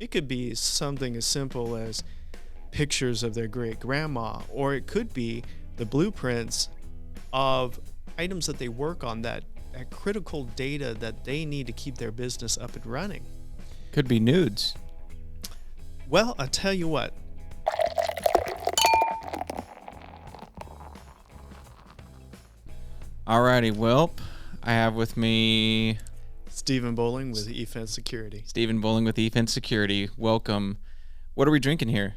It could be something as simple as pictures of their great grandma, or it could be the blueprints of items that they work on, that critical data that they need to keep their business up and running. Could be nudes. Well, I'll tell you what. Alrighty, well, I have with me Stephen Bohling with eFence Security. Stephen Bohling with eFence Security. Welcome. What are we drinking here?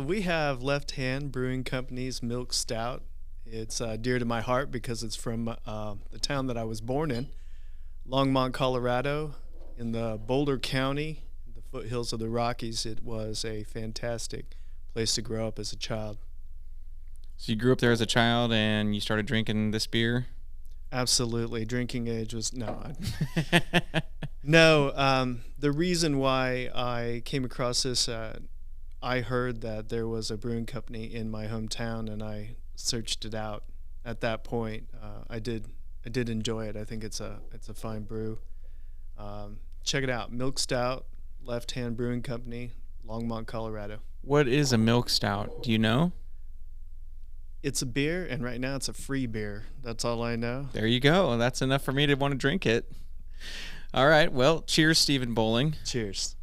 We have Left Hand Brewing Company's Milk Stout. It's dear to my heart because it's from the town that I was born in, Longmont, Colorado, in the Boulder County, the foothills of the Rockies. It was a fantastic place to grow up as a child. So you grew up there as a child and you started drinking this beer? Absolutely. Drinking age was no. The reason why I came across this, I heard that there was a brewing company in my hometown, and I searched it out. At that point, I did enjoy it. I think it's a fine brew. Check it out, Milk Stout, Left Hand Brewing Company, Longmont, Colorado. What is a milk stout? Do you know? It's a beer, and right now it's a free beer. That's all I know. There you go. That's enough for me to want to drink it. All right. Well, cheers, Stephen Bohling. Cheers.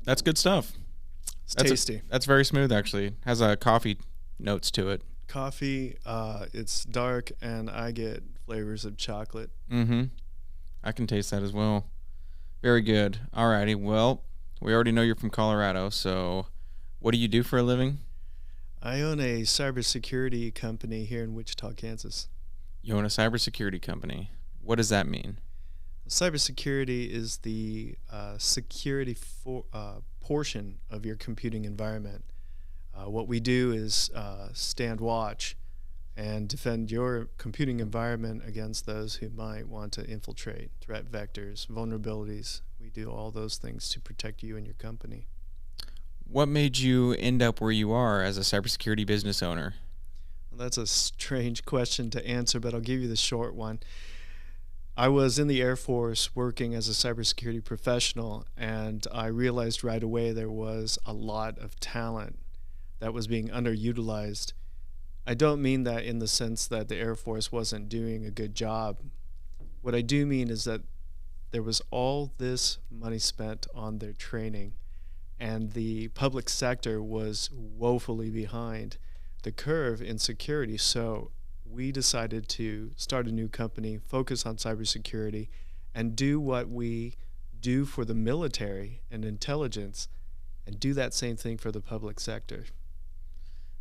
That's good stuff. It's tasty. That's very smooth, actually. Has a coffee notes to it. Coffee, it's dark, and I get flavors of chocolate. Mm-hmm. I can taste that as well. Very good. All righty. Well, we already know you're from Colorado, so what do you do for a living? I own a cybersecurity company here in Wichita, Kansas. You own a cybersecurity company. What does that mean? Cybersecurity is the security portion of your computing environment. What we do is stand watch and defend your computing environment against those who might want to infiltrate, threat vectors, vulnerabilities. We do all those things to protect you and your company. What made you end up where you are as a cybersecurity business owner? Well, that's a strange question to answer, but I'll give you the short one. I was in the Air Force working as a cybersecurity professional, and I realized right away there was a lot of talent that was being underutilized. I don't mean that in the sense that the Air Force wasn't doing a good job. What I do mean is that there was all this money spent on their training, and the public sector was woefully behind the curve in security. So we decided to start a new company, focus on cybersecurity, and do what we do for the military and intelligence, and do that same thing for the public sector.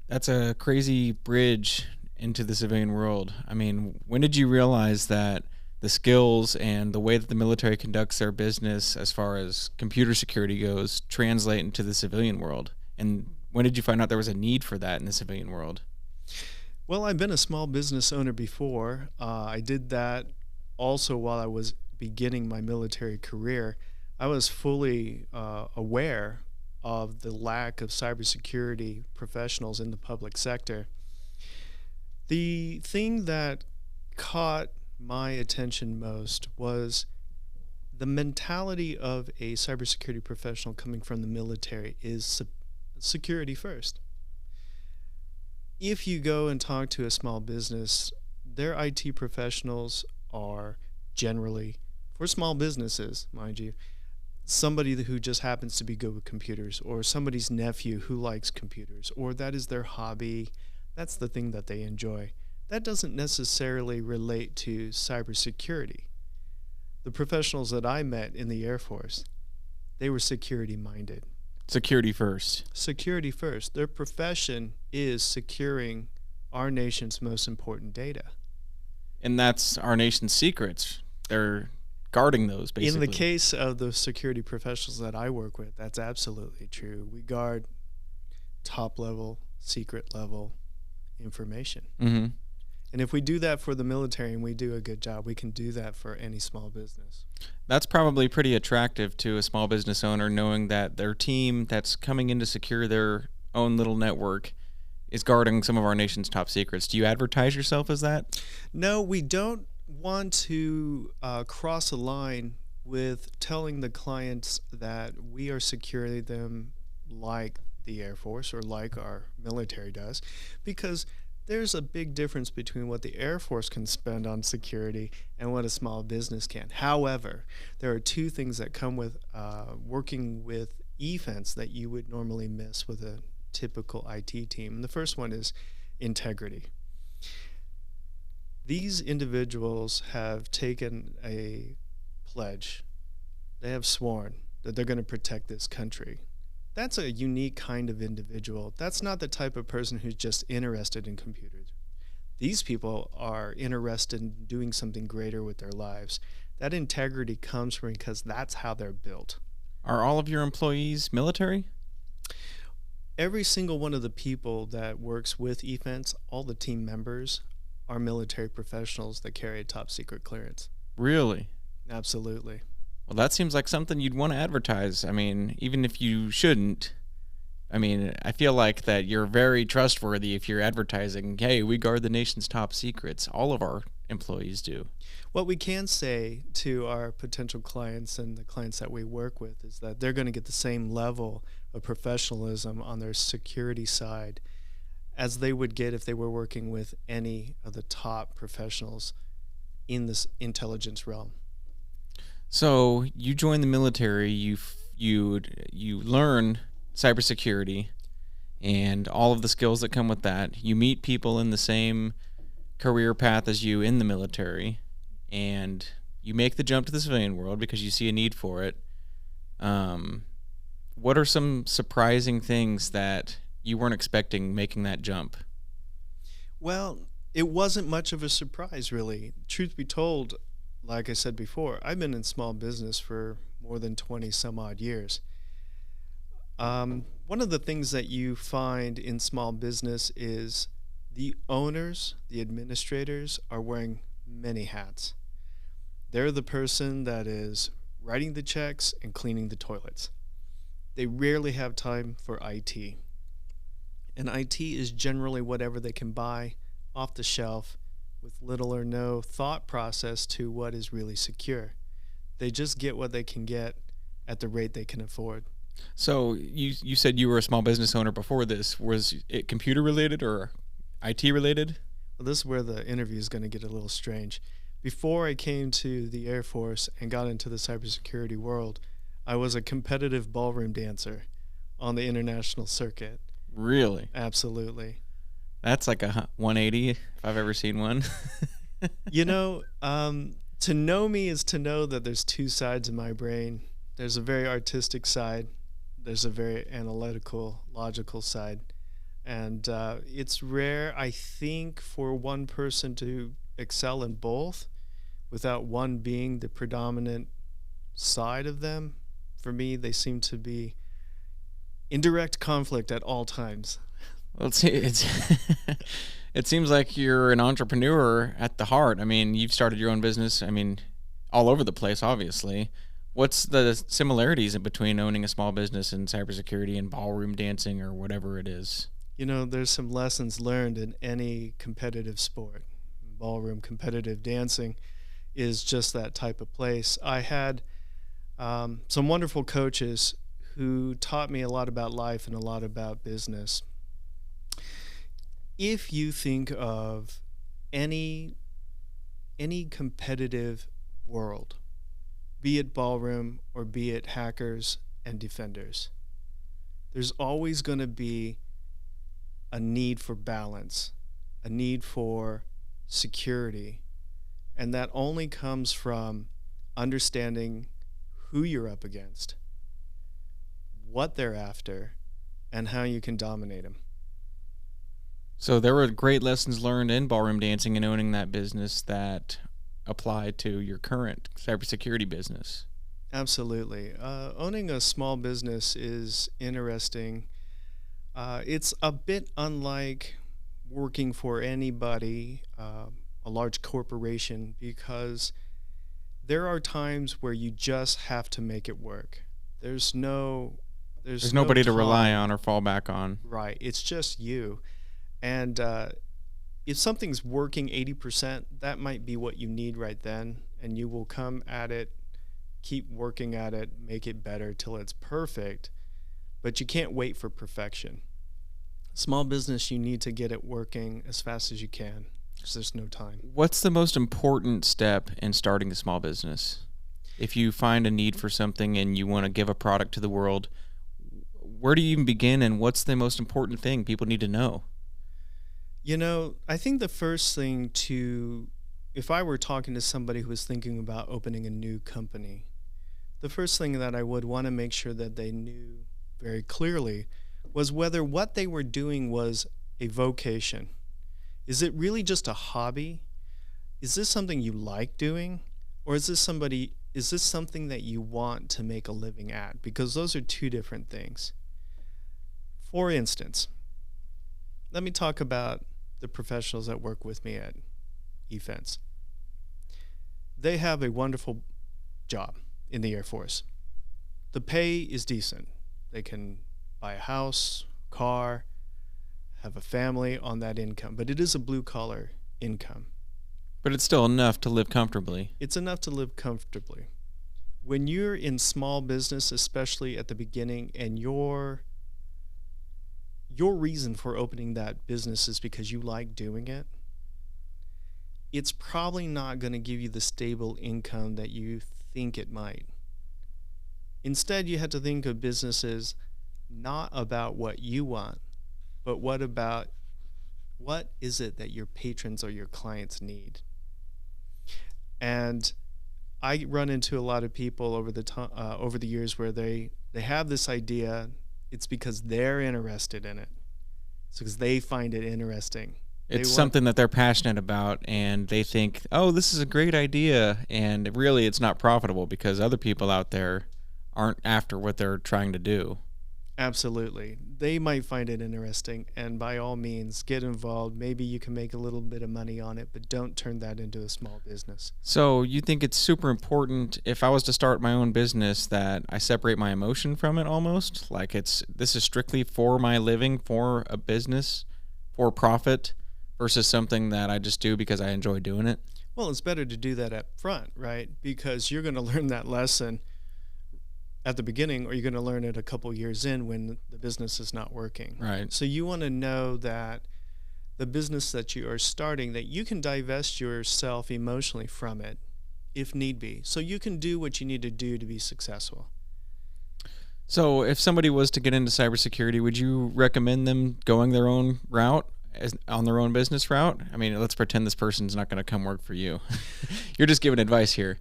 That's a crazy bridge into the civilian world. I mean, when did you realize that the skills and the way that the military conducts their business as far as computer security goes translate into the civilian world? And when did you find out there was a need for that in the civilian world? Well, I've been a small business owner before. I did that also while I was beginning my military career. I was fully aware of the lack of cybersecurity professionals in the public sector. The thing that caught my attention most was the mentality of a cybersecurity professional coming from the military is security first. If you go and talk to a small business, their IT professionals are generally, for small businesses, mind you, somebody who just happens to be good with computers, or somebody's nephew who likes computers, or that is their hobby. That's the thing that they enjoy. That doesn't necessarily relate to cybersecurity. The professionals that I met in the Air Force, they were security minded. Security first. Security first. Their profession is securing our nation's most important data. And that's our nation's secrets. They're guarding those, basically. In the case of the security professionals that I work with, that's absolutely true. We guard top level, secret level information. Mm-hmm. And if we do that for the military and we do a good job, we can do that for any small business. That's probably pretty attractive to a small business owner, knowing that their team that's coming in to secure their own little network is guarding some of our nation's top secrets. Do you advertise yourself as that? No, we don't want to cross a line with telling the clients that we are securing them like the Air Force or like our military does, because there's a big difference between what the Air Force can spend on security and what a small business can. However, there are two things that come with working with eFence that you would normally miss with a typical IT team. And the first one is integrity. These individuals have taken a pledge. They have sworn that they're going to protect this country. That's a unique kind of individual. That's not the type of person who's just interested in computers. These people are interested in doing something greater with their lives. That integrity comes from because that's how they're built. Are all of your employees military? Every single one of the people that works with eFence, all the team members, are military professionals that carry a top secret clearance. Really? Absolutely. Well, that seems like something you'd want to advertise. I mean, even if you shouldn't, I mean, I feel like that you're very trustworthy if you're advertising, hey, we guard the nation's top secrets. All of our employees do. What we can say to our potential clients and the clients that we work with is that they're going to get the same level of professionalism on their security side as they would get if they were working with any of the top professionals in this intelligence realm. So you join the military, you learn cybersecurity and all of the skills that come with that. You meet people in the same career path as you in the military, and you make the jump to the civilian world because you see a need for it. What are some surprising things that you weren't expecting making that jump? Well, it wasn't much of a surprise, really. Truth be told, like I said before, I've been in small business for more than 20 some odd years. One of the things that you find in small business is the owners, the administrators, are wearing many hats. They're the person that is writing the checks and cleaning the toilets. They rarely have time for IT. And IT is generally whatever they can buy off the shelf with little or no thought process to what is really secure. They just get what they can get at the rate they can afford. So you said you were a small business owner before this. Was it computer related or IT related? Well, this is where the interview is going to get a little strange. Before I came to the Air Force and got into the cybersecurity world, I was a competitive ballroom dancer on the international circuit. Really? Absolutely. That's like a 180 if I've ever seen one. You know, to know me is to know that there's two sides of my brain. There's a very artistic side. There's a very analytical, logical side. And it's rare, I think, for one person to excel in both without one being the predominant side of them. For me, they seem to be in direct conflict at all times. Well, it's it seems like you're an entrepreneur at the heart. I mean, you've started your own business. I mean, all over the place, obviously. What's the similarities in between owning a small business in cybersecurity and ballroom dancing or whatever it is? You know, there's some lessons learned in any competitive sport. Ballroom competitive dancing is just that type of place. I had some wonderful coaches who taught me a lot about life and a lot about business. If you think of any competitive world, be it ballroom or be it hackers and defenders, there's always going to be a need for balance, a need for security, and that only comes from understanding who you're up against, what they're after, and how you can dominate them. So there were great lessons learned in ballroom dancing and owning that business that apply to your current cybersecurity business. Absolutely. Owning a small business is interesting. It's a bit unlike working for anybody, a large corporation, because there are times where you just have to make it work. There's There's no nobody to time. rely on or fall back on. Right. It's just you. And if something's working 80%, that might be what you need right then, and you will come at it, keep working at it, make it better till it's perfect, but you can't wait for perfection. Small business, you need to get it working as fast as you can because there's no time. What's the most important step in starting a small business? If you find a need for something and you want to give a product to the world, where do you even begin, and what's the most important thing people need to know? I think the first thing if I were talking to somebody who was thinking about opening a new company, the first thing that I would want to make sure that they knew very clearly was whether what they were doing was a vocation. Is it really just a hobby? Is this something you like doing? Or is this something that you want to make a living at? Because those are two different things. For instance, let me talk about the professionals that work with me at eFence. They have a wonderful job in the Air Force. The pay is decent. They can buy a house, car, have a family on that income, but it is a blue-collar income. But it's still enough to live comfortably. It's enough to live comfortably. When you're in small business, especially at the beginning, and your reason for opening that business is because you like doing it, it's probably not going to give you the stable income that you think it might. Instead, you have to think of businesses not about what you want, but what is it that your patrons or your clients need? And I run into a lot of people over the years where they have this idea. It's because they're interested in it. It's because they find it interesting. It's something that they're passionate about, and they think, oh, this is a great idea, and really it's not profitable because other people out there aren't after what they're trying to do. Absolutely. They might find it interesting, and by all means, get involved. Maybe you can make a little bit of money on it, but don't turn that into a small business. So you think it's super important, if I was to start my own business, that I separate my emotion from it almost? Like this is strictly for my living, for a business, for profit, versus something that I just do because I enjoy doing it? Well, it's better to do that up front, right? Because you're going to learn that lesson at the beginning, or you're going to learn it a couple years in when the business is not working. Right. So you want to know that the business that you are starting, that you can divest yourself emotionally from it if need be. So you can do what you need to do to be successful. So if somebody was to get into cybersecurity, would you recommend them going their own route, on their own business route? I mean, let's pretend this person's not going to come work for you. You're just giving advice here.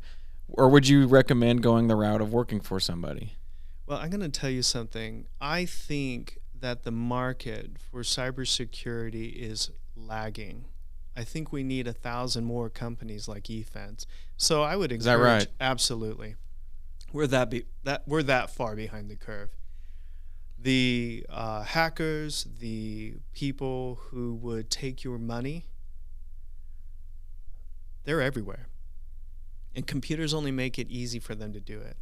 Or would you recommend going the route of working for somebody? Well, I'm going to tell you something. I think that the market for cybersecurity is lagging. I think we need 1,000 more companies like eFence. So I would encourage. Is that right? Absolutely. We're that far behind the curve. The hackers, the people who would take your money, they're everywhere. And computers only make it easy for them to do it.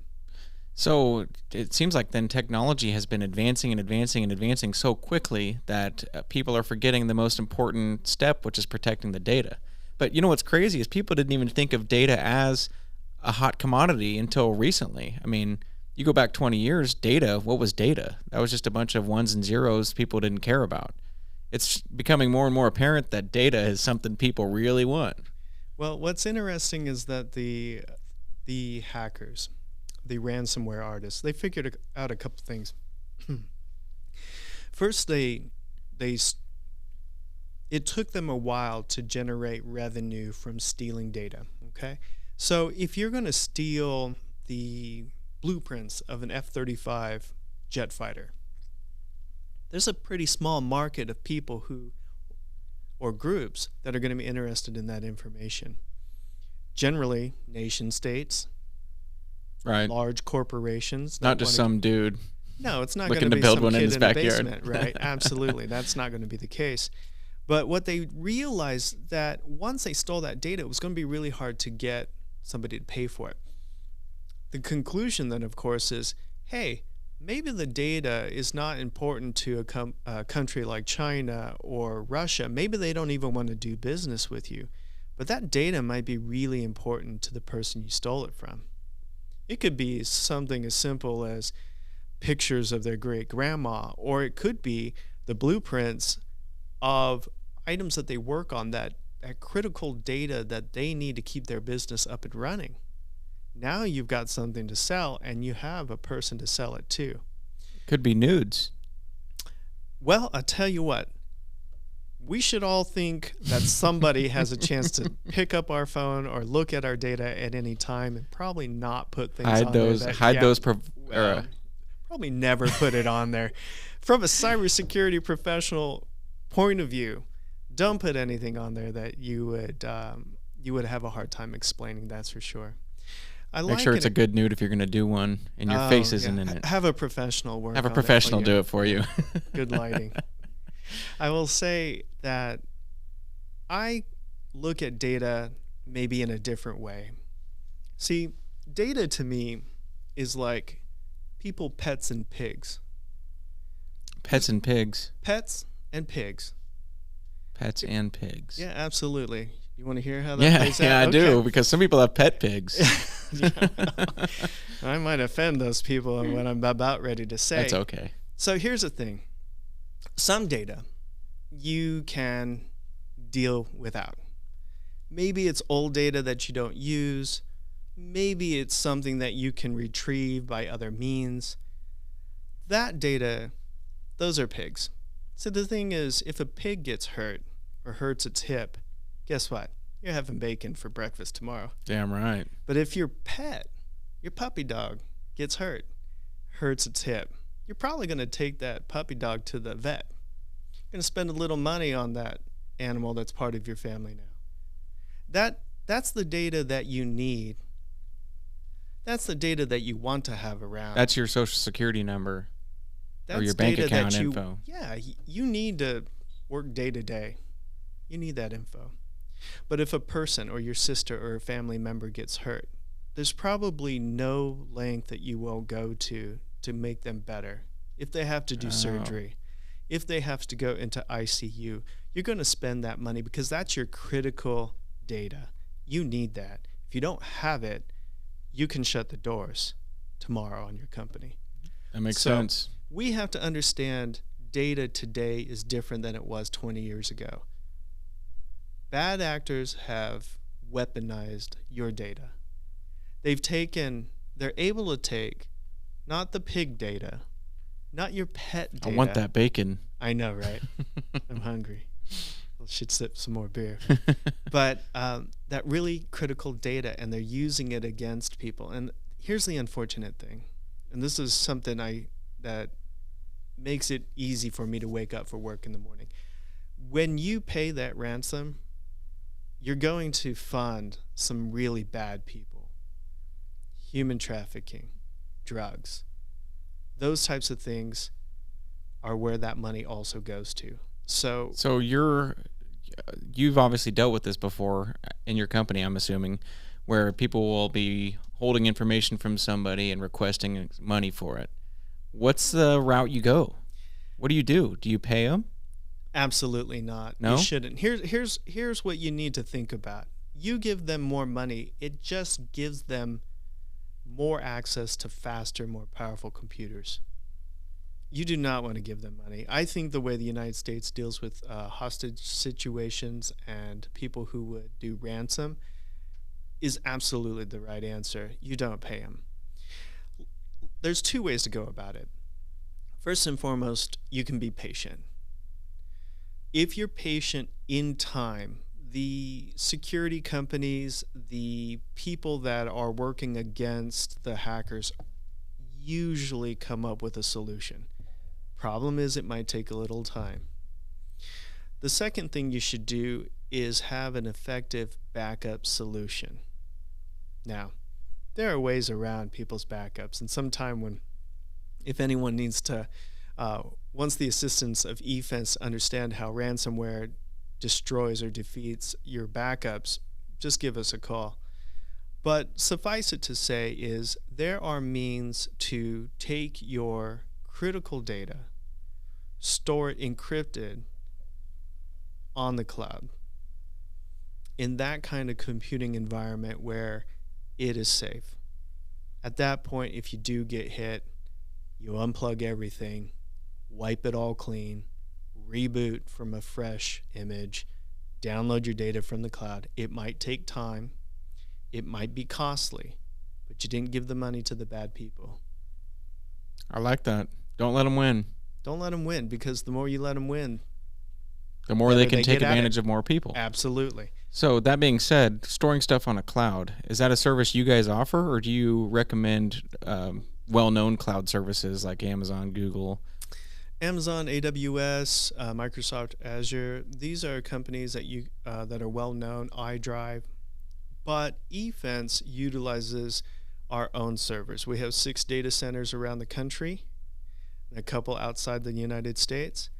So it seems like then technology has been advancing and advancing and advancing so quickly that people are forgetting the most important step, which is protecting the data. But you know what's crazy is people didn't even think of data as a hot commodity until recently. I mean, you go back 20 years, data, what was data? That was just a bunch of ones and zeros people didn't care about. It's becoming more and more apparent that data is something people really want. Well, what's interesting is that the hackers, the ransomware artists, they figured out a couple things. First, it took them a while to generate revenue from stealing data, okay? So if you're going to steal the blueprints of an F-35 jet fighter, there's a pretty small market of people or groups that are going to be interested in that information. Generally, nation states, right? Large corporations. Not just some dude. No, it's not going looking to to be build some one kid in his a backyard. basement, right? Absolutely, that's not going to be the case. But what they realized that once they stole that data, it was going to be really hard to get somebody to pay for it. The conclusion then, of course, is, hey, maybe the data is not important to a country like China or Russia. Maybe they don't even want to do business with you. But that data might be really important to the person you stole it from. It could be something as simple as pictures of their great grandma, or it could be the blueprints of items that they work on, that critical data that they need to keep their business up and running. Now you've got something to sell, and you have a person to sell it to. Could be nudes. Well, I'll tell you what. We should all think that somebody has a chance to pick up our phone or look at our data at any time, and probably not put things on there. Probably never put it on there. From a cybersecurity professional point of view, don't put anything on there that you would have a hard time explaining. That's for sure. Make sure it's a good nude if you're going to do one, and your face isn't in it. Have a professional work. Have a professional do it for you. Good lighting. I will say that I look at data maybe in a different way. See, data to me is like people, pets, and pigs. Pets and pigs. Pets and pigs. Pets and pigs. Yeah, absolutely. You want to hear how that plays out? Yeah, I do, because some people have pet pigs. I might offend those people in what I'm about ready to say. That's okay. So here's the thing. Some data you can deal without. Maybe it's old data that you don't use. Maybe it's something that you can retrieve by other means. That data, those are pigs. So the thing is, if a pig gets hurt or hurts its hip, guess what? You're having bacon for breakfast tomorrow. Damn right. But if your pet, your puppy dog, gets hurts its hip, you're probably going to take that puppy dog to the vet. You're going to spend a little money on that animal that's part of your family now. That's the data that you need. That's the data that you want to have around. That's your social security number or your bank account info. Yeah, you need to work day to day. You need that info. But if a person or your sister or a family member gets hurt, there's probably no length that you will go to make them better. If they have to do surgery, if they have to go into ICU, you're going to spend that money because that's your critical data. You need that. If you don't have it, you can shut the doors tomorrow on your company. That makes sense. We have to understand data today is different than it was 20 years ago. Bad actors have weaponized your data. They're able to take not the pig data, not your pet data. I want that bacon. I know, right? I'm hungry. I should sip some more beer. But that really critical data, and they're using it against people. And here's the unfortunate thing, and this is something that makes it easy for me to wake up for work in the morning. When you pay that ransom, you're going to fund some really bad people. Human trafficking, drugs, those types of things are where that money also goes to. So you've obviously dealt with this before in your company, I'm assuming, where people will be holding information from somebody and requesting money for it. What's the route you go? What do you do? Do you pay them? Absolutely not. No? You shouldn't. Here's what you need to think about. You give them more money, it just gives them more access to faster, more powerful computers. You do not want to give them money. I think the way the United States deals with hostage situations and people who would do ransom is absolutely the right answer. You don't pay them. There's two ways to go about it. First and foremost, you can be patient. If you're patient in time, the security companies, the people that are working against the hackers usually come up with a solution. Problem is, it might take a little time. The second thing you should do is have an effective backup solution. Now, there are ways around people's backups, and sometime if anyone needs to, once the assistance of eFence understand how ransomware destroys or defeats your backups, just give us a call. But suffice it to say is there are means to take your critical data, store it encrypted on the cloud in that kind of computing environment where it is safe. At that point, if you do get hit, you unplug everything, wipe it all clean, reboot from a fresh image, download your data from the cloud. It might take time. It might be costly, but you didn't give the money to the bad people. I like that. Don't let them win. Don't let them win, because the more you let them win, the more they can take advantage of more people. Absolutely. So that being said, storing stuff on a cloud, is that a service you guys offer, or do you recommend well-known cloud services like Amazon, Google? Amazon, AWS, Microsoft Azure, these are companies that are well-known, iDrive. But eFence utilizes our own servers. We have 6 data centers around the country and a couple outside the United States.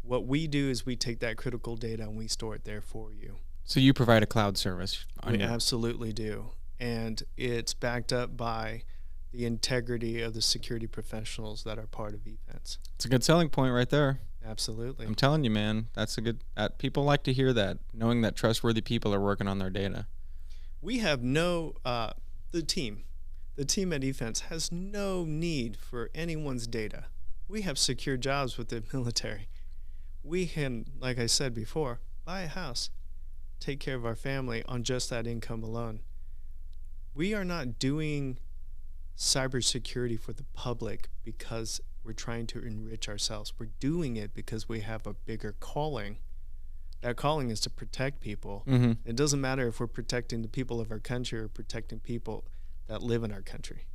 What we do is we take that critical data and we store it there for you. So you provide a cloud service? We absolutely do. And it's backed up by the integrity of the security professionals that are part of eFence. It's a good selling point right there. Absolutely. I'm telling you, man, that's a good... people like to hear that, knowing that trustworthy people are working on their data. We have the team at eFence has no need for anyone's data. We have secure jobs with the military. We can, like I said before, buy a house, take care of our family on just that income alone. We are not doing cybersecurity for the public because we're trying to enrich ourselves. We're doing it because we have a bigger calling. That calling is to protect people. Mm-hmm. It doesn't matter if we're protecting the people of our country or protecting people that live in our country.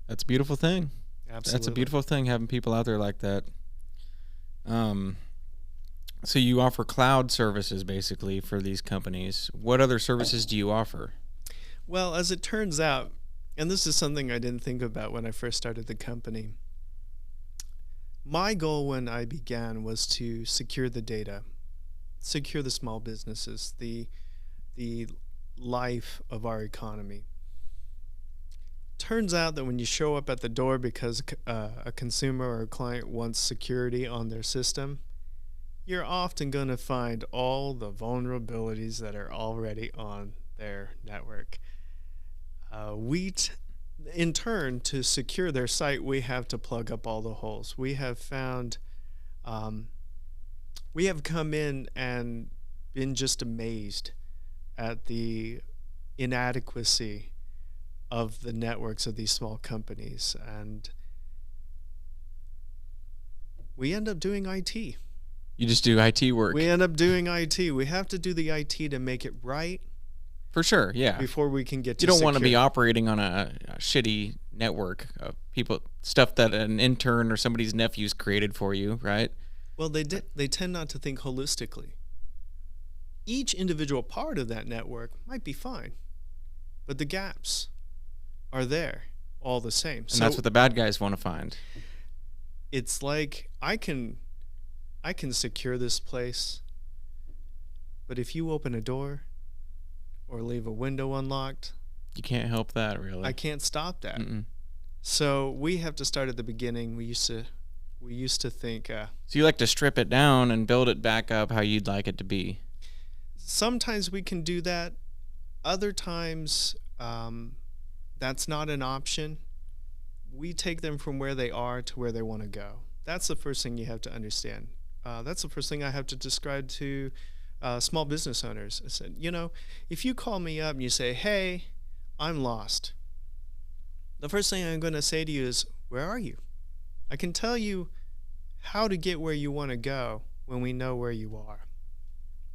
That's a beautiful thing. Absolutely. That's a beautiful thing, having people out there like that. So you offer cloud services basically for these companies. What other services do you offer? Well, as it turns out, and this is something I didn't think about when I first started the company, my goal when I began was to secure the data, secure the small businesses, the life of our economy. Turns out that when you show up at the door because a consumer or a client wants security on their system, you're often going to find all the vulnerabilities that are already on their network. In turn, to secure their site, we have to plug up all the holes. We have found, we have come in and been just amazed at the inadequacy of the networks of these small companies, and we end up doing IT. You just do IT work. We end up doing IT. We have to do the IT to make it right. For sure, yeah. Before we can get to You don't want to secure. be operating on a shitty network of stuff that an intern or somebody's nephew's created for you, right? Well, they tend not to think holistically. Each individual part of that network might be fine, but the gaps are there all the same. And that's what the bad guys want to find. It's like I can secure this place, but if you open a door or leave a window unlocked, you can't help that, really. I can't stop that. Mm-mm. So we have to start at the beginning. We used to think. So you like to strip it down and build it back up how you'd like it to be. Sometimes we can do that. Other times, that's not an option. We take them from where they are to where they want to go. That's the first thing you have to understand. That's the first thing I have to describe to small business owners. I said, if you call me up and you say, hey, I'm lost, the first thing I'm going to say to you is, where are you? I can tell you how to get where you want to go when we know where you are.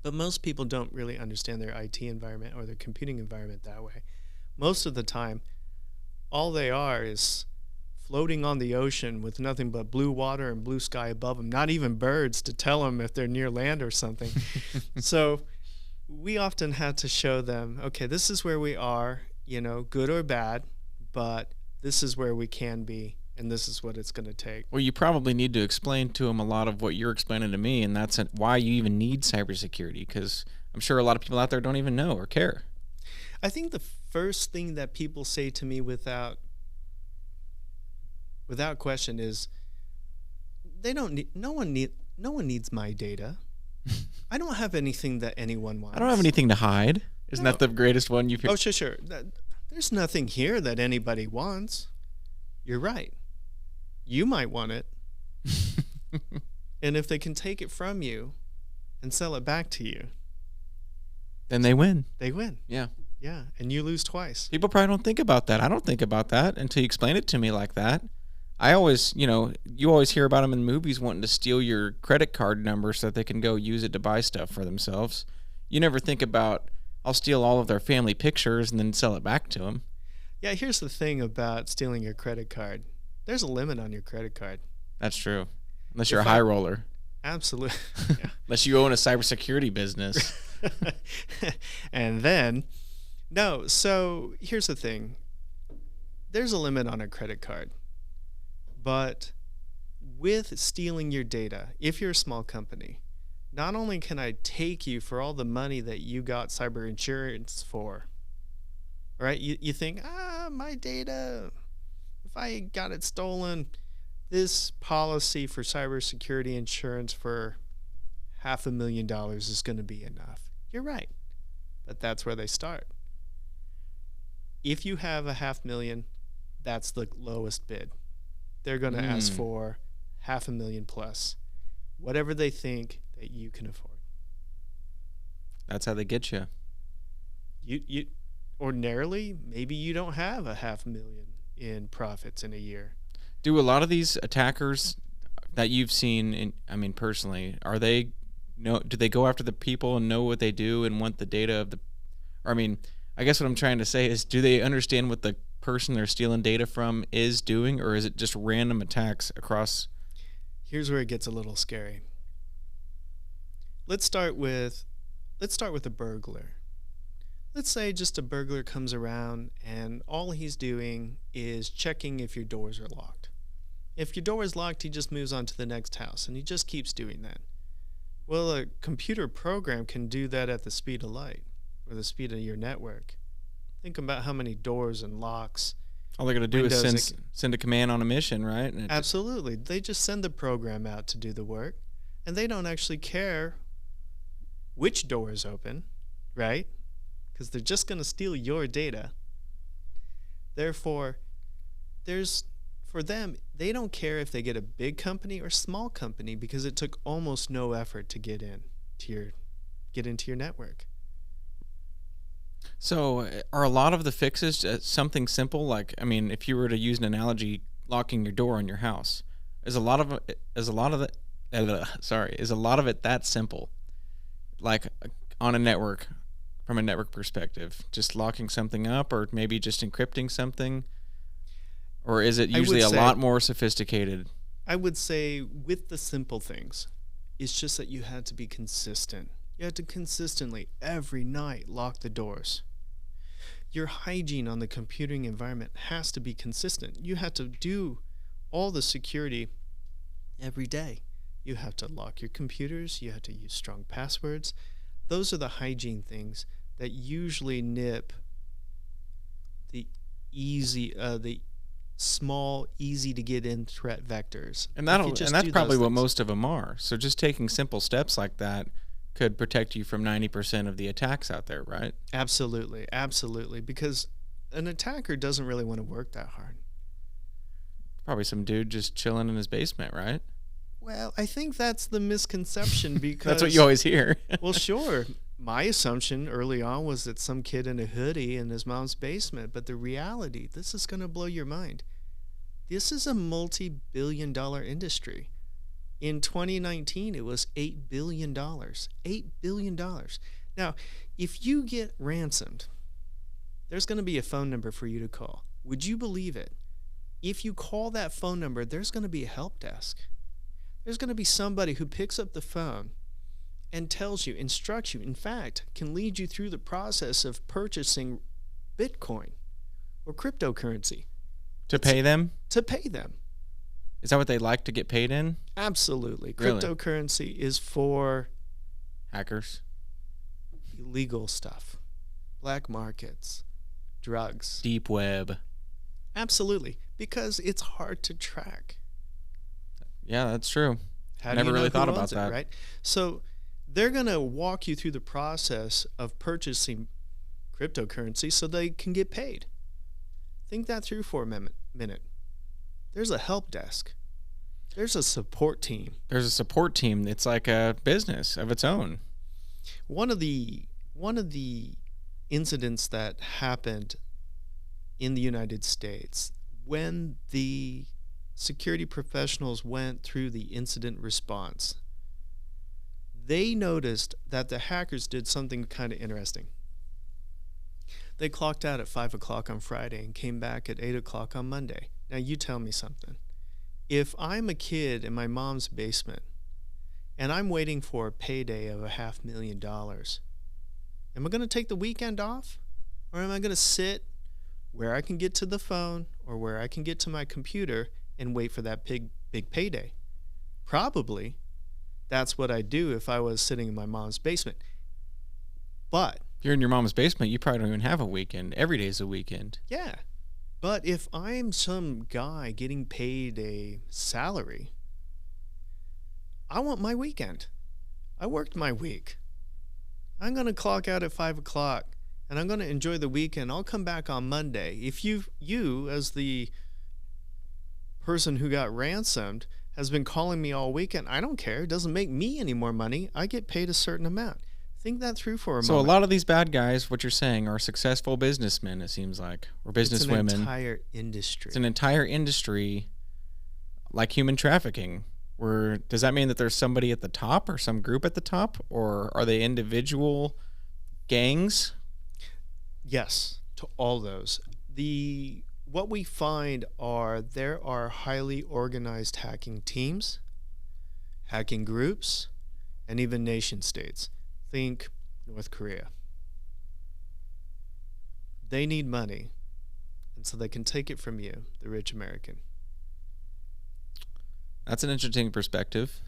But most people don't really understand their IT environment or their computing environment that way. Most of the time, all they are is floating on the ocean with nothing but blue water and blue sky above them, not even birds to tell them if they're near land or something. So we often have to show them, okay, this is where we are, good or bad, but this is where we can be, and this is what it's going to take. Well, you probably need to explain to them a lot of what you're explaining to me, and that's why you even need cybersecurity, because I'm sure a lot of people out there don't even know or care. I think the first thing that people say to me without question is, they don't need no one needs my data. I don't have anything that anyone wants. I don't have anything to hide. Isn't that the greatest one you've heard? Oh, sure. There's nothing here that anybody wants. You're right. You might want it. And if they can take it from you and sell it back to you, then they win. They win. Yeah. Yeah, and you lose twice. People probably don't think about that. I don't think about that until you explain it to me like that. I always, you always hear about them in movies wanting to steal your credit card number so that they can go use it to buy stuff for themselves. You never think about, I'll steal all of their family pictures and then sell it back to them. Yeah, here's the thing about stealing your credit card. There's a limit on your credit card. That's true. Unless you're a high roller. Absolutely. Yeah. Unless you own a cybersecurity business. And then, no, so here's the thing. There's a limit on a credit card. But with stealing your data, if you're a small company, not only can I take you for all the money that you got cyber insurance for, right? You think, my data, if I got it stolen, this policy for cybersecurity insurance for $500,000 is going to be enough. You're right. But that's where they start. If you have $500,000, that's the lowest bid. They're going to ask for $500,000 plus, whatever they think that you can afford. That's how they get you. You ordinarily, maybe you don't have $500,000 in profits in a year. Do a lot of these attackers that you've seen, personally, do they go after the people and know what they do and want the data of the? I guess what I'm trying to say is, do they understand what the person they're stealing data from is doing, or is it just random attacks across? Here's where it gets a little scary. Let's start with a burglar. Let's say just a burglar comes around and all he's doing is checking if your doors are locked. If your door is locked, he just moves on to the next house, and he just keeps doing that. Well, a computer program can do that at the speed of light or the speed of your network. Think about how many doors and locks. All they're going to do is send a command on a mission, right? Absolutely. They just send the program out to do the work, and they don't actually care which door is open, right? Because they're just going to steal your data. Therefore, for them, they don't care if they get a big company or small company, because it took almost no effort to get into your network. So are a lot of the fixes something simple? Like, if you were to use an analogy, locking your door on your house, is a lot of it that simple? Like on a network, from a network perspective, just locking something up, or maybe just encrypting something? Or is it usually a lot more sophisticated? I would say with the simple things, it's just that you had to be consistent. You had to consistently, every night, lock the doors. Your hygiene on the computing environment has to be consistent. You have to do all the security every day. You have to lock your computers. You have to use strong passwords. Those are the hygiene things that usually nip the small, easy to get in threat vectors. And that's probably what most of them are. So just taking simple steps like that could protect you from 90% of the attacks out there, right? Absolutely. Because an attacker doesn't really want to work that hard. Probably some dude just chilling in his basement, right? Well, I think that's the misconception, because that's what you always hear. Well, sure. My assumption early on was that some kid in a hoodie in his mom's basement, but the reality, this is going to blow your mind. This is a multi-billion-dollar industry. In 2019, it was $8 billion. $8 billion. Now, if you get ransomed, there's going to be a phone number for you to call. Would you believe it? If you call that phone number, there's going to be a help desk. There's going to be somebody who picks up the phone and tells you, instructs you, in fact, can lead you through the process of purchasing Bitcoin or cryptocurrency. To pay them? To pay them. Is that what they like to get paid in? Absolutely. Really? Cryptocurrency is for hackers, illegal stuff, black markets, drugs. Deep web. Absolutely, because it's hard to track. Yeah, that's true. How Never do you really know thought who about owns it, that. right? So they're going to walk you through the process of purchasing cryptocurrency so they can get paid. Think that through for a minute. There's a help desk. There's a support team. There's a support team. It's like a business of its own. One of the incidents that happened in the United States, when the security professionals went through the incident response, they noticed that the hackers did something kind of interesting. They clocked out at 5 o'clock on Friday and came back at 8 o'clock on Monday. Now you tell me something. If I'm a kid in my mom's basement and I'm waiting for a payday of $500,000, am I going to take the weekend off? Or am I going to sit where I can get to the phone or where I can get to my computer and wait for that big payday? Probably that's what I'd do if I was sitting in my mom's basement. But if you're in your mom's basement, you probably don't even have a weekend. Every day's a weekend. Yeah. But if I'm some guy getting paid a salary, I want my weekend. I worked my week. I'm going to clock out at 5 o'clock and I'm going to enjoy the weekend. I'll come back on Monday. If you as the person who got ransomed has been calling me all weekend, I don't care. It doesn't make me any more money. I get paid a certain amount. Think that through for a moment. So a lot of these bad guys, what you're saying, are successful businessmen, it seems like, or businesswomen. It's an entire industry. It's an entire industry, like human trafficking. Where does that mean that there's somebody at the top or some group at the top, or are they individual gangs? Yes, to all those. What we find there are highly organized hacking teams, hacking groups, and even nation states. Think North Korea. They need money, and so they can take it from you, the rich American. That's an interesting perspective.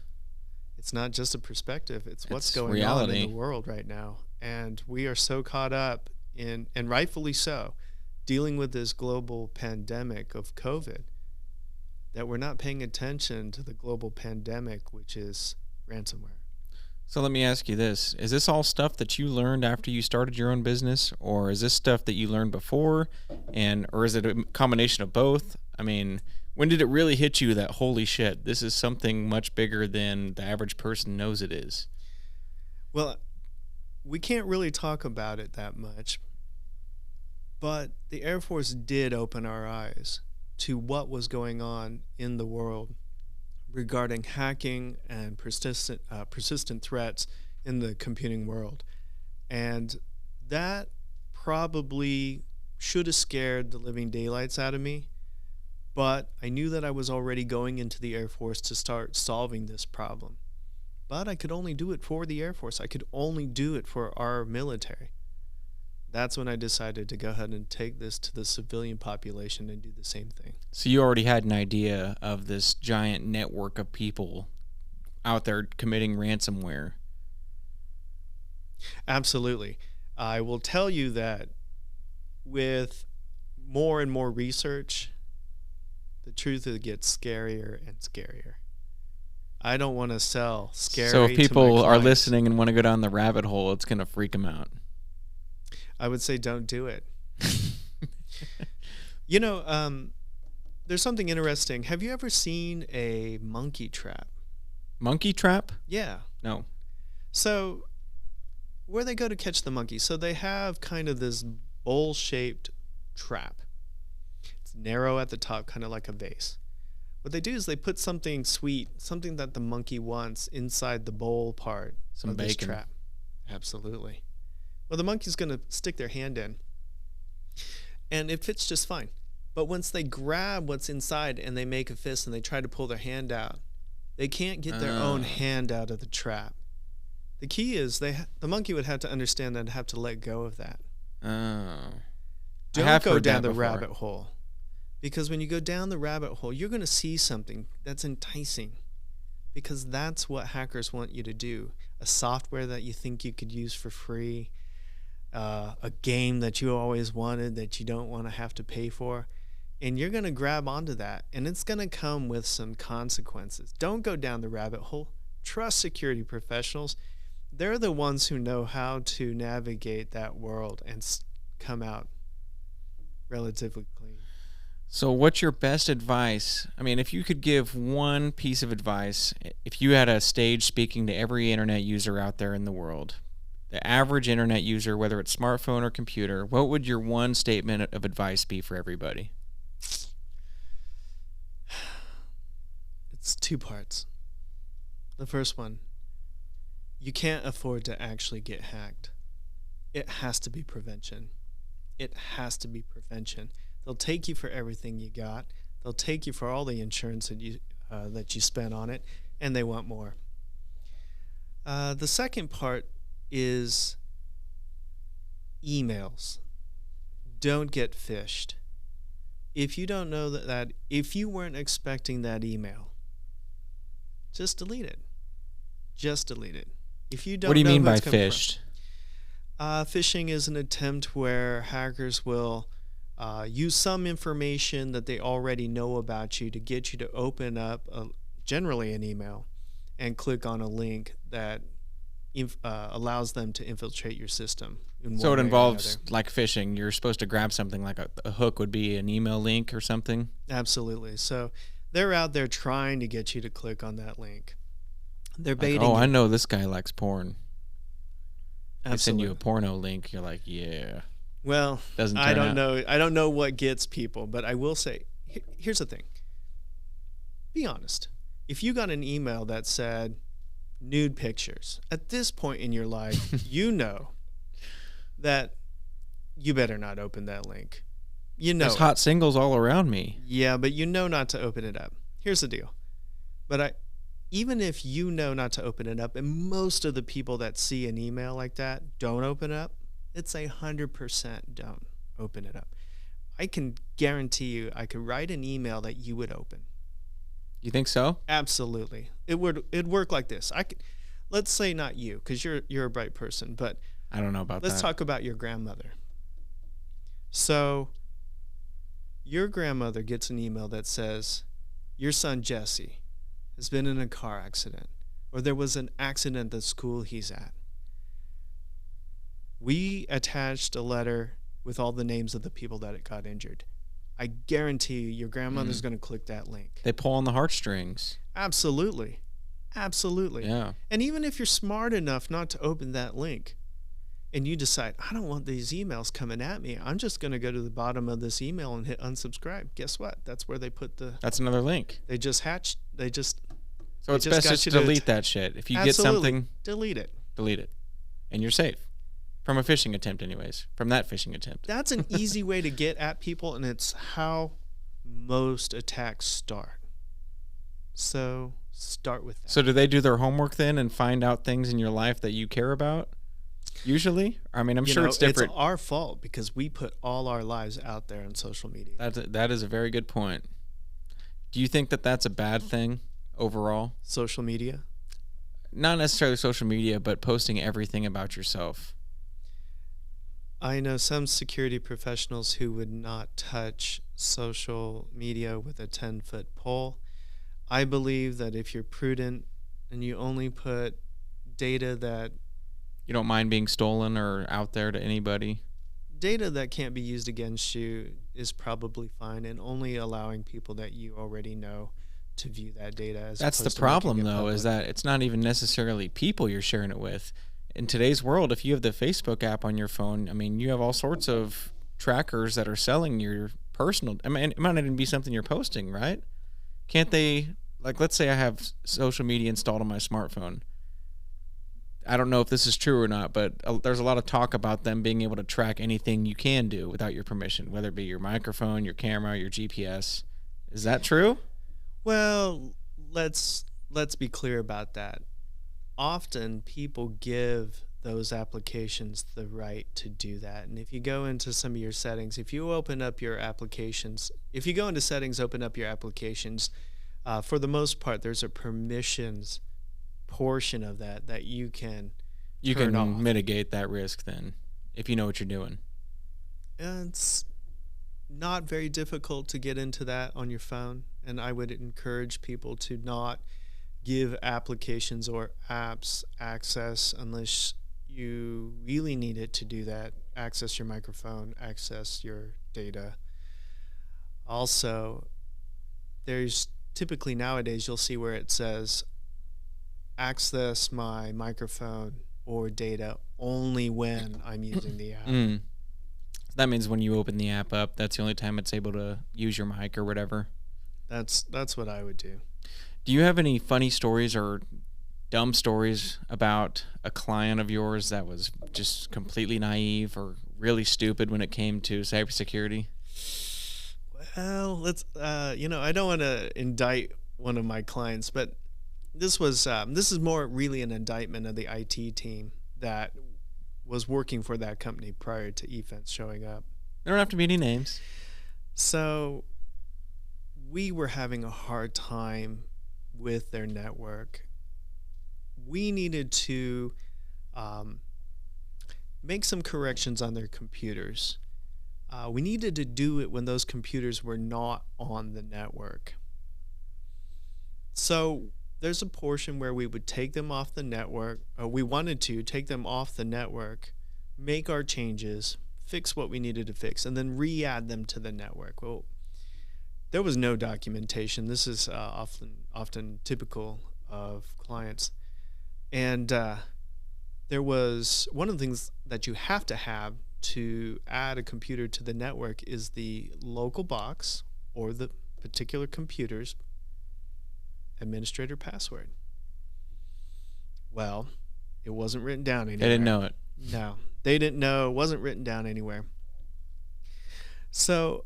It's not just a perspective. It's what's It's going reality. on in the world right now. And we are so caught up in, and rightfully so, dealing with this global pandemic of COVID that we're not paying attention to the global pandemic, which is ransomware. So let me ask you this. Is this all stuff that you learned after you started your own business, or is this stuff that you learned before, or is it a combination of both? I mean, when did it really hit you that, holy shit, this is something much bigger than the average person knows it is? Well, we can't really talk about it that much, but the Air Force did open our eyes to what was going on in the world regarding hacking and persistent threats in the computing world. And that probably should have scared the living daylights out of me, but I knew that I was already going into the Air Force to start solving this problem. But I could only do it for the Air Force. I could only do it for our military. That's when I decided to go ahead and take this to the civilian population and do the same thing. So you already had an idea of this giant network of people out there committing ransomware. Absolutely. I will tell you that with more and more research, the truth gets scarier and scarier. I don't want to sell scary. So if people to my are clients. listening and want to go down the rabbit hole, it's going to freak them out. I would say don't do it. There's something interesting. Have you ever seen a monkey trap? Monkey trap? Yeah. No. So where they go to catch the monkey, so they have kind of this bowl-shaped trap. It's narrow at the top, kind of like a vase. What they do is they put something sweet, something that the monkey wants, inside the bowl part of this trap. Absolutely. Well, the monkey's going to stick their hand in, and it fits just fine. But once they grab what's inside and they make a fist and they try to pull their hand out, they can't get their own hand out of the trap. The key is the monkey would have to understand that and have to let go of that. Don't go down the rabbit hole. Because when you go down the rabbit hole, you're going to see something that's enticing. Because that's what hackers want you to do. A software that you think you could use for free. a game that you always wanted that you don't want to have to pay for. And you're going to grab onto that, and it's going to come with some consequences. Don't go down the rabbit hole. Trust security professionals. They're the ones who know how to navigate that world and come out relatively clean. So what's your best advice? I mean, if you could give one piece of advice, if you had a stage speaking to every internet user out there in the world, the average internet user, whether it's smartphone or computer, what would your one statement of advice be for everybody? It's two parts. The first one, you can't afford to actually get hacked. It has to be prevention. It has to be prevention. They'll take you for everything you got. They'll take you for all the insurance that you spent on it, and they want more. The second part is emails. Don't get phished. If you don't know that if you weren't expecting that email, just delete it. Just delete it. If you don't, what do you know mean who by it's coming phished? from. Phishing is an attempt where hackers will use some information that they already know about you to get you to open up, generally an email, and click on a link that allows them to infiltrate your system. So it involves like phishing. You're supposed to grab something like a hook would be an email link or something? Absolutely. So they're out there trying to get you to click on that link. They're baiting like, oh, you. I know this guy likes porn. Absolutely. They send you a porno link. You're like, yeah. Well, Doesn't I turn don't out. know. I don't know what gets people, but I will say, here's the thing. Be honest. If you got an email that said nude pictures, at this point in your life, you know that you better not open that link. You know, there's hot singles all around me. Yeah, but you know not to open it up. Here's the deal. But even if you know not to open it up, and most of the people that see an email like that don't open it up, it's 100% don't open it up. I can guarantee you I could write an email that you would open. You think so? Absolutely. It'd work like this. Let's say not you, because you're a bright person, but I don't know about that. Let's talk about your grandmother. So your grandmother gets an email that says, your son Jesse has been in a car accident, or there was an accident at the school he's at. We attached a letter with all the names of the people that got injured. I guarantee you your grandmother's going to click that link. They pull on the heartstrings. Absolutely. Absolutely. Yeah. And even if you're smart enough not to open that link, and you decide, I don't want these emails coming at me, I'm just going to go to the bottom of this email and hit unsubscribe. Guess what? That's where they put That's another link. They just hatched. So it's best just to delete that shit. If you get something, delete it. Delete it. And you're safe. From a phishing attempt anyways. From that phishing attempt. That's an easy way to get at people, and it's how most attacks start. So start with that. So do they do their homework then and find out things in your life that you care about? Usually? I mean, I'm sure it's different. It's our fault because we put all our lives out there on social media. That is a very good point. Do you think that that's a bad thing overall? Social media? Not necessarily social media, but posting everything about yourself. I know some security professionals who would not touch social media with a 10-foot pole. I believe that if you're prudent and you only put data that you don't mind being stolen or out there to anybody? Data that can't be used against you is probably fine, and only allowing people that you already know to view that data. That's the problem, though, is that it's not even necessarily people you're sharing it with. In today's world, if you have the Facebook app on your phone, I mean, you have all sorts of trackers that are selling your personal. I mean, it might not even be something you're posting, right? Can't they, like, let's say I have social media installed on my smartphone. I don't know if this is true or not, but there's a lot of talk about them being able to track anything you can do without your permission, whether it be your microphone, your camera, your GPS. Is that true? Well, let's be clear about that. Often people give those applications the right to do that. And if you go into some of your settings, if you open up your applications, if you go into settings, open up your applications, for the most part, there's a permissions portion of that you can turn off. Mitigate that risk then if you know what you're doing. And it's not very difficult to get into that on your phone, and I would encourage people to not give applications or apps access unless you really need it to do that. Access your microphone, access your data. Also, there's typically nowadays you'll see where it says access my microphone or data only when I'm using the app. That means when you open the app up, that's the only time it's able to use your mic or whatever. That's what I would do. Do you have any funny stories or dumb stories about a client of yours that was just completely naive or really stupid when it came to cybersecurity? Well, let's I don't want to indict one of my clients, but this is more really an indictment of the IT team that was working for that company prior to eFence showing up. There don't have to be any names. So we were having a hard time with their network. We needed to make some corrections on their computers. We needed to do it when those computers were not on the network. So there's a portion where we would take them off the network. We wanted to take them off the network, make our changes, fix what we needed to fix, and then re-add them to the network. Well, there was no documentation. This is often typical of clients. And there was one of the things that you have to add a computer to the network is the local box or the particular computer's administrator password. Well, it wasn't written down anywhere. They didn't know it. No, they didn't know. It wasn't written down anywhere. So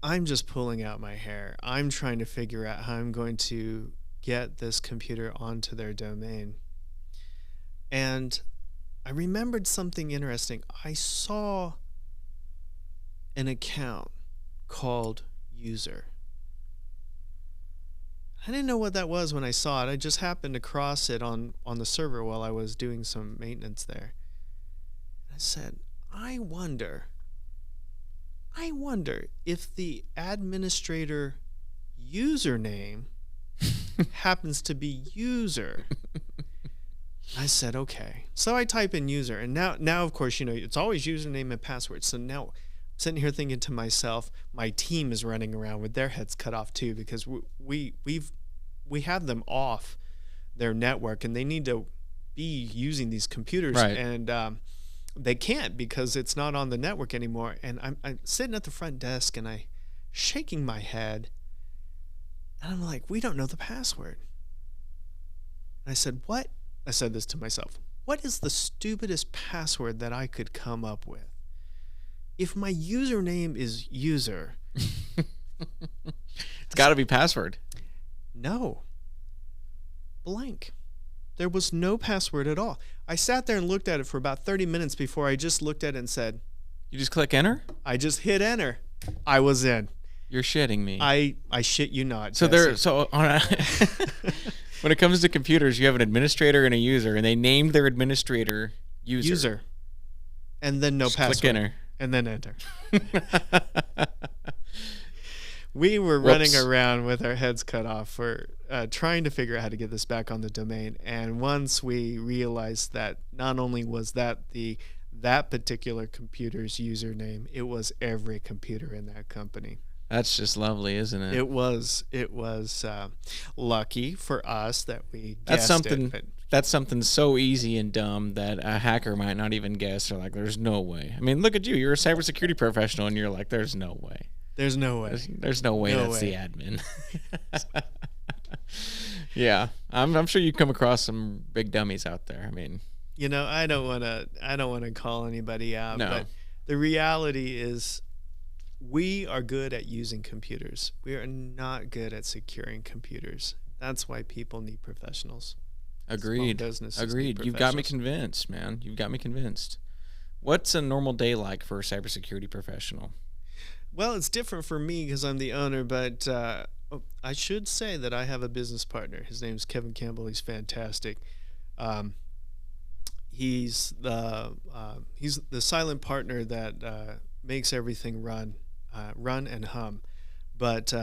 I'm just pulling out my hair. I'm trying to figure out how I'm going to get this computer onto their domain. And I remembered something interesting. I saw an account called User. I didn't know what that was when I saw it. I just happened to cross it on the server while I was doing some maintenance there. I said, I wonder if the administrator username happens to be User. I said, okay. So I type in User, and now of course, it's always username and password. So now I'm sitting here thinking to myself, my team is running around with their heads cut off too, because we have them off their network, and they need to be using these computers, right. And they can't because it's not on the network anymore. And I'm sitting at the front desk, and I'm shaking my head, and I'm like, we don't know the password. And I said, what? I said this to myself. What is the stupidest password that I could come up with? If my username is User, it's got to be password. No. Blank. There was no password at all. I sat there and looked at it for about 30 minutes before I just looked at it and said, you just click enter? I just hit enter. I was in. You're shitting me. I shit you not. So when it comes to computers, you have an administrator and a user, and they named their administrator User. And then no just password. Click enter. And then enter. We were running around with our heads cut off for trying to figure out how to get this back on the domain. And once we realized that not only was that that particular computer's username, it was every computer in that company. That's just lovely, isn't it? It was lucky for us that we guessed it. That's something so easy and dumb that a hacker might not even guess. They're like, there's no way. I mean, look at you. You're a cybersecurity professional, and you're like, there's no way. There's no way. There's no way that's the admin. Yeah, I'm sure you come across some big dummies out there. I mean, I don't want to call anybody out, no. But the reality is, we are good at using computers. We are not good at securing computers. That's why people need professionals. Agreed. Agreed. You've got me convinced, man. You've got me convinced. What's a normal day like for a cybersecurity professional? Well, it's different for me because I'm the owner, but I should say that I have a business partner. His name's Kevin Campbell. He's fantastic. he's the silent partner that makes everything run and hum. But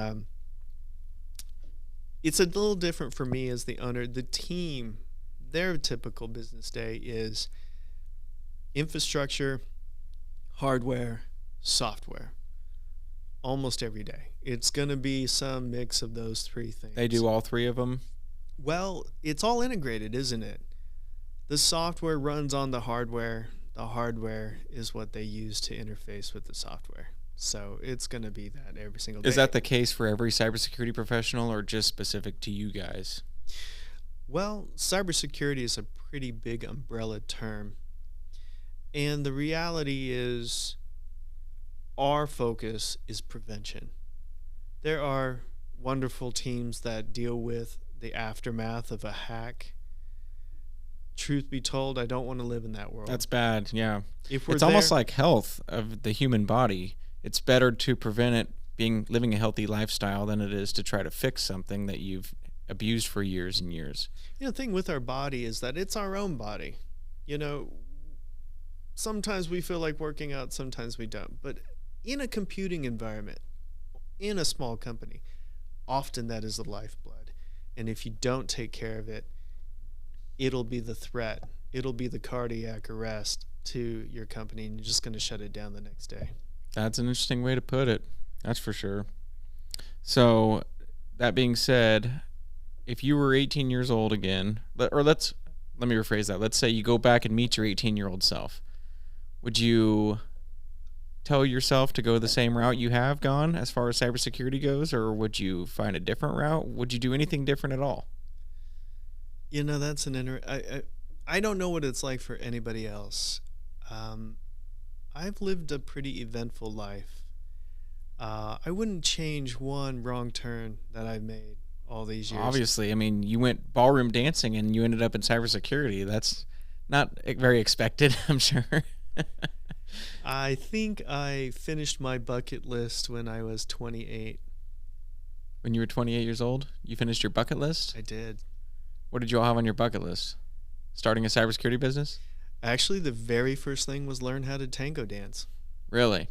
it's a little different for me as the owner. The team, their typical business day is infrastructure, hardware, software. Almost every day. It's going to be some mix of those three things. They do all three of them? Well, it's all integrated, isn't it? The software runs on the hardware. The hardware is what they use to interface with the software. So it's going to be that every single day. Is that the case for every cybersecurity professional or just specific to you guys? Well, cybersecurity is a pretty big umbrella term. And the reality is our focus is prevention. There are wonderful teams that deal with the aftermath of a hack. Truth be told, I don't want to live in that world. That's bad, yeah. If we're It's almost like health of the human body. It's better to prevent it living a healthy lifestyle than it is to try to fix something that you've abused for years and years. The thing with our body is that it's our own body. Sometimes we feel like working out, sometimes we don't. But in a computing environment, in a small company, often that is the lifeblood. And if you don't take care of it, it'll be the threat. It'll be the cardiac arrest to your company, and you're just going to shut it down the next day. That's an interesting way to put it. That's for sure. So, that being said, if you were 18 years old again, let me rephrase that. Let's say you go back and meet your 18-year-old self. Would you tell yourself to go the same route you have gone as far as cybersecurity goes, or would you find a different route? Would you do anything different at all? That's I don't know what it's like for anybody else. I've lived a pretty eventful life. I wouldn't change one wrong turn that I've made all these years. Obviously, you went ballroom dancing and you ended up in cybersecurity. That's not very expected, I'm sure. I think I finished my bucket list when I was 28. When you were 28 years old, you finished your bucket list? I did. What did you all have on your bucket list? Starting a cybersecurity business? Actually, the very first thing was learn how to tango dance. Really?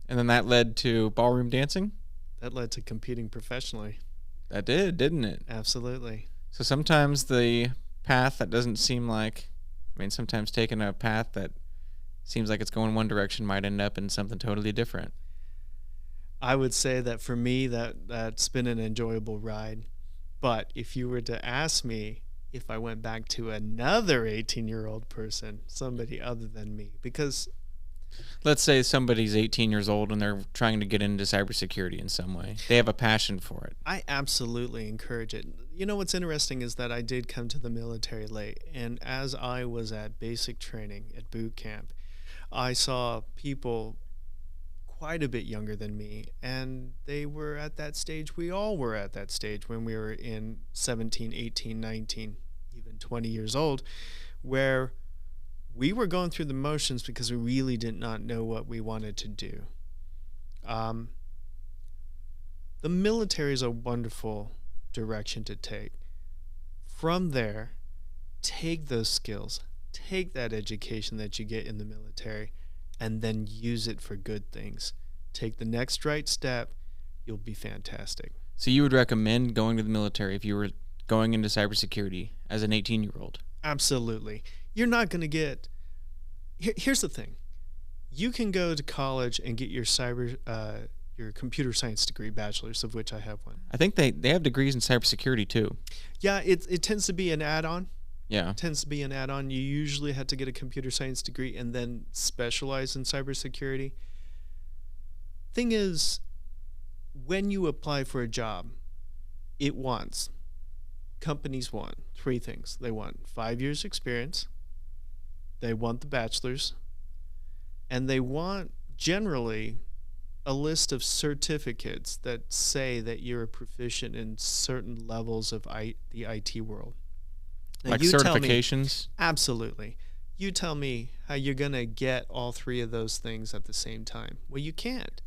And then that led to ballroom dancing? That led to competing professionally. That did, didn't it? Absolutely. So sometimes the path that doesn't seem like, sometimes taking a path that seems like it's going one direction might end up in something totally different. I would say that for me, that's been an enjoyable ride. But if you were to ask me if I went back to another 18-year-old person, somebody other than me, because let's say somebody's 18 years old and they're trying to get into cybersecurity in some way. They have a passion for it. I absolutely encourage it. What's interesting is that I did come to the military late, and as I was at basic training at boot camp, I saw people quite a bit younger than me, and they were at that stage. We all were at that stage when we were in 17, 18, 19, even 20 years old, where we were going through the motions because we really did not know what we wanted to do. The military is a wonderful direction to take. From there, take those skills, take that education that you get in the military, and then use it for good things. Take the next right step, you'll be fantastic. So you would recommend going to the military if you were going into cybersecurity as an 18-year-old? Absolutely. You're not going to get... Here's the thing. You can go to college and get your computer science degree, bachelor's, of which I have one. I think they have degrees in cybersecurity too. Yeah, it tends to be an add-on. Yeah. It tends to be an add-on. You usually have to get a computer science degree and then specialize in cybersecurity. Thing is, when you apply for a job, companies want three things. They want 5 years experience, they want the bachelor's, and they want generally a list of certificates that say that you're proficient in certain levels of the IT world. Now, like certifications? Absolutely. You tell me how you're going to get all three of those things at the same time. Well, you can't.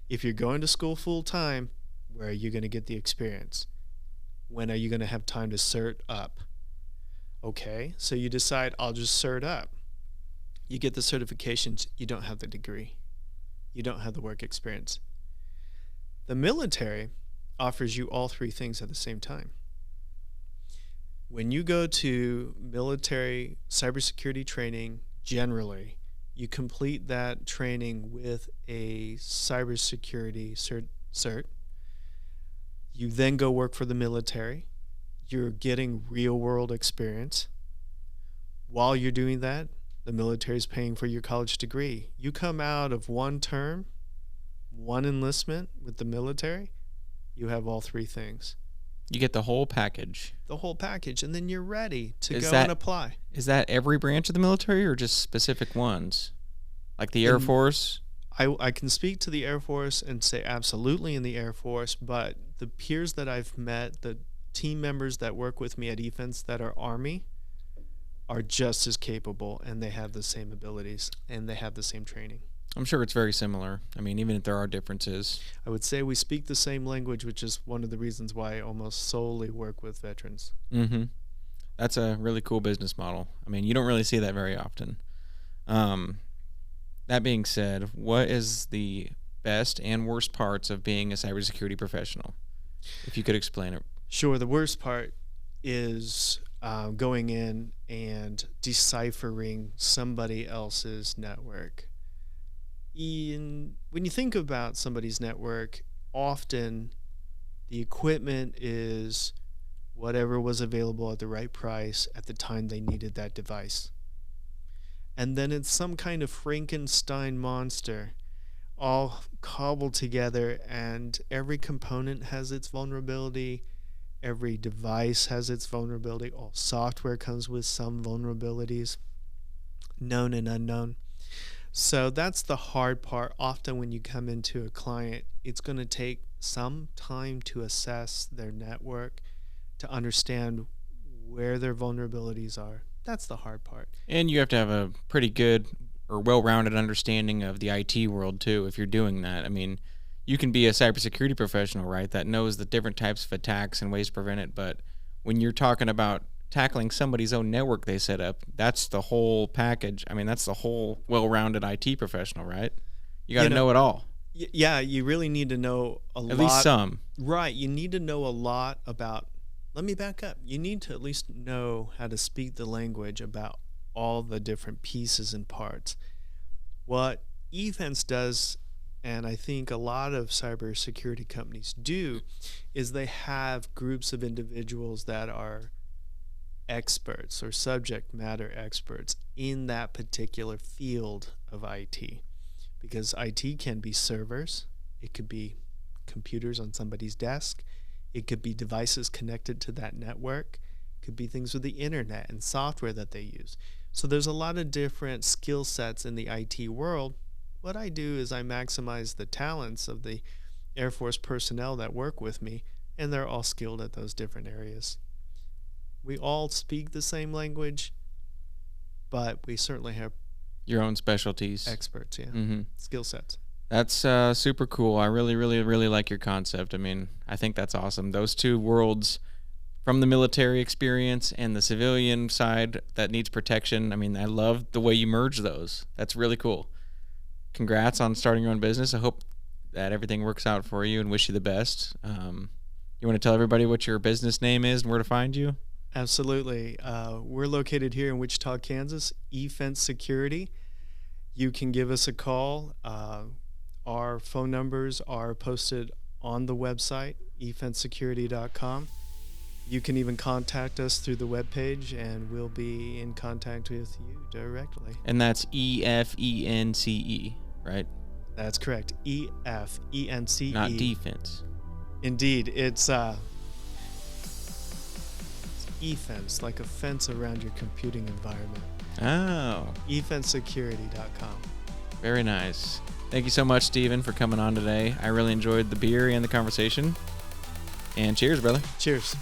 If you're going to school full time, where are you going to get the experience? When are you going to have time to cert up? Okay, so you decide, I'll just cert up. You get the certifications, you don't have the degree. You don't have the work experience. The military offers you all three things at the same time. When you go to military cybersecurity training, generally, you complete that training with a cybersecurity cert. You then go work for the military. You're getting real-world experience. While you're doing that, the military is paying for your college degree. You come out of one term, one enlistment with the military, you have all three things. You get the whole package. The whole package, and then you're ready to go and apply. Is that every branch of the military or just specific ones? Like the Air Force? I can speak to the Air Force and say absolutely in the Air Force, but the peers that I've met, the team members that work with me at eFence that are Army, are just as capable, and they have the same abilities, and they have the same training. I'm sure it's very similar. I mean, even if there are differences. I would say we speak the same language, which is one of the reasons why I almost solely work with veterans. Mm-hmm. That's a really cool business model. I mean, you don't really see that very often. That being said, what is the best and worst parts of being a cybersecurity professional? If you could explain it. Sure. The worst part is going in and deciphering somebody else's network. When you think about somebody's network, often the equipment is whatever was available at the right price at the time they needed that device. And then it's some kind of Frankenstein monster all cobbled together, and every component has its vulnerability. Every device has its vulnerability. All software comes with some vulnerabilities, known and unknown. So that's the hard part. Often when you come into a client, it's going to take some time to assess their network, to understand where their vulnerabilities are. That's the hard part. And you have to have a pretty good or well-rounded understanding of the IT world too if you're doing that. I mean, you can be a cybersecurity professional, right, that knows the different types of attacks and ways to prevent it, but when you're talking about tackling somebody's own network they set up, that's the whole package. I mean, that's the whole well-rounded IT professional, right? You got to know it all. Yeah, you really need to know a lot. At least some. Right, you need to know a lot about, let me back up. You need to at least know how to speak the language about all the different pieces and parts. What eFence does, and I think a lot of cybersecurity companies do, is they have groups of individuals that are experts or subject matter experts in that particular field of IT. Because IT can be servers, it could be computers on somebody's desk, it could be devices connected to that network, it could be things with the internet and software that they use. So there's a lot of different skill sets in the IT world. What I do is I maximize the talents of the Air Force personnel that work with me, and they're all skilled at those different areas. We all speak the same language, but we certainly have your own specialties. Experts, yeah. Mm-hmm. Skill sets. That's super cool. I really, really, really like your concept. I mean, I think that's awesome. Those two worlds, from the military experience and the civilian side that needs protection, I mean, I love the way you merge those. That's really cool. Congrats on starting your own business. I hope that everything works out for you and wish you the best. You want to tell everybody what your business name is and where to find you? Absolutely. We're located here in Wichita, Kansas, eFence Security. You can give us a call. Our phone numbers are posted on the website, eFenceSecurity.com. You can even contact us through the webpage, and we'll be in contact with you directly. And that's EFENCE, right? That's correct. EFENCE. Not defense. Indeed. It's eFence, like a fence around your computing environment. Oh. eFenceSecurity.com. Very nice. Thank you so much, Steven, for coming on today. I really enjoyed the beer and the conversation. And cheers, brother. Cheers.